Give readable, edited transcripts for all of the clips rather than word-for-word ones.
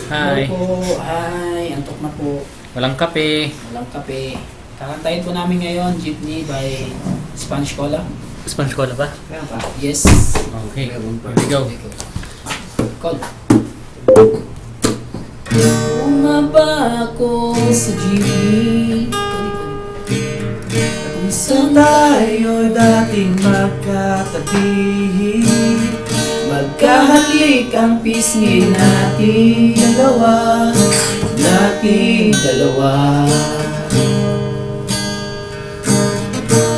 Hi. Hello po. Hi. Antok na po. Walang kape. Walang kape. Kakantayin po namin ngayon, Jeepney by Spanish Cola. Sponge cola ba? Meron pa? Yes. Okay. Here we go. Call. Bumaba ako sa jeepney. Kung saan tayo dating magkatabi, magkahalik ang pisngi nating dalawa.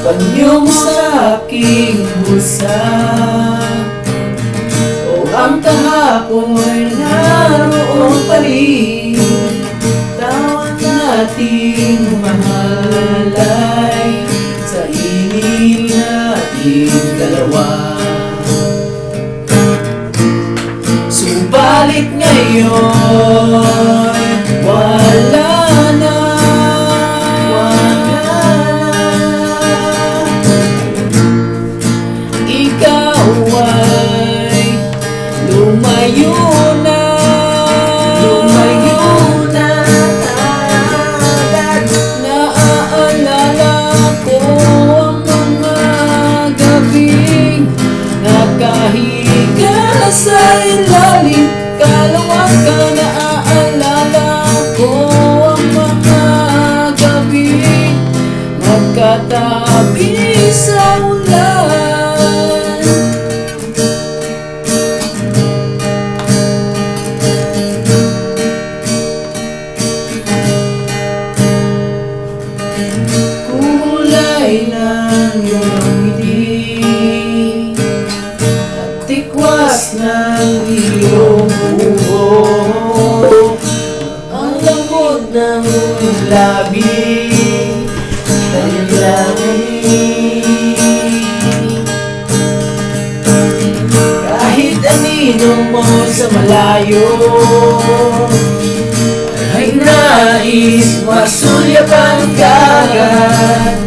Panyo mo sa aking bulsa, o ang kahapon mo'y naroon pa rin. Tawag nating mahalay sa hingin nating dalawa. Subalit ngayon, wala na. Ikaw ay lumayo na. Naaalala ko ang mga gabing nakahiga sa ilalim kalawang ka. Naaalala ko ang mga gabing magkatabi sa ulan. Kulay ng iyong ngiti at tikwas ng iyong buhok, ang lambot ng iyong labi, kahit anino mo sa malayo ay nais masulyapan kagad.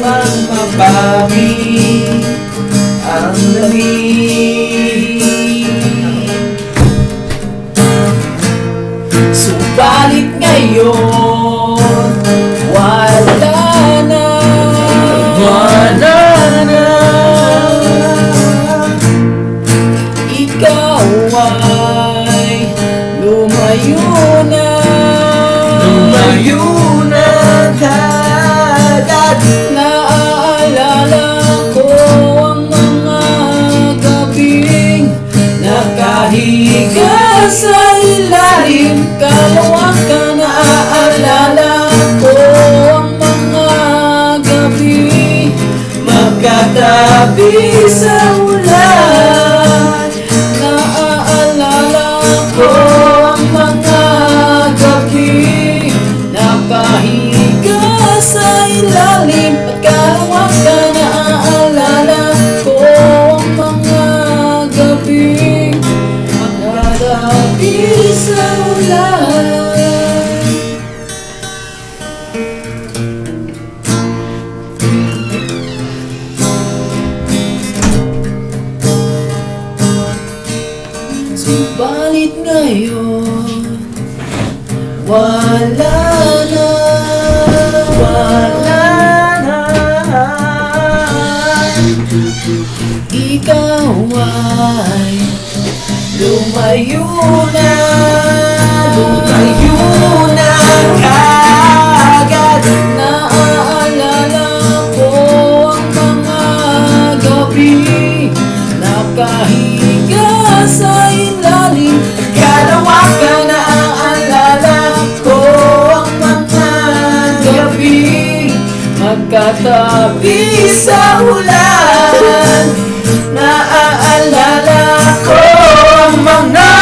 Ang mapami ang lamig, subalit ngayon wala na. Ikaw ay lumayo na. Kagad. Naaalala ko ang mga gabing nakahiga sa ilalim kalawang ka. Naaalala ko ang mga gabi magkatabi sa ulan. Naaalala ko ang mga gabi nakahiga sa ilalim at kalawang ka. Naaalala ko ang mga gabi magkatabi sa ulan. Subalit ngayon wala na. Ikaw ay lumayo na. Kagad. Naaalala ko ang mga gabi nakahiga sa ilalim kalawang ka. Naaalala ko ang mga gabi magkatabi sa ulan. Naaalala ko ang mga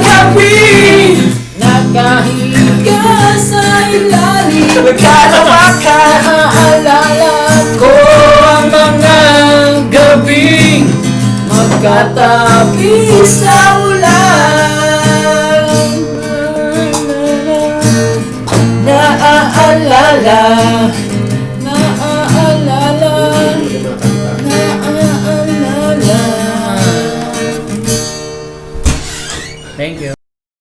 gabi nakahiga sa ilalim kalawang ka. Naaalala ko ang mga gabi magkatabi sa ulan. Naaalala. Thank you.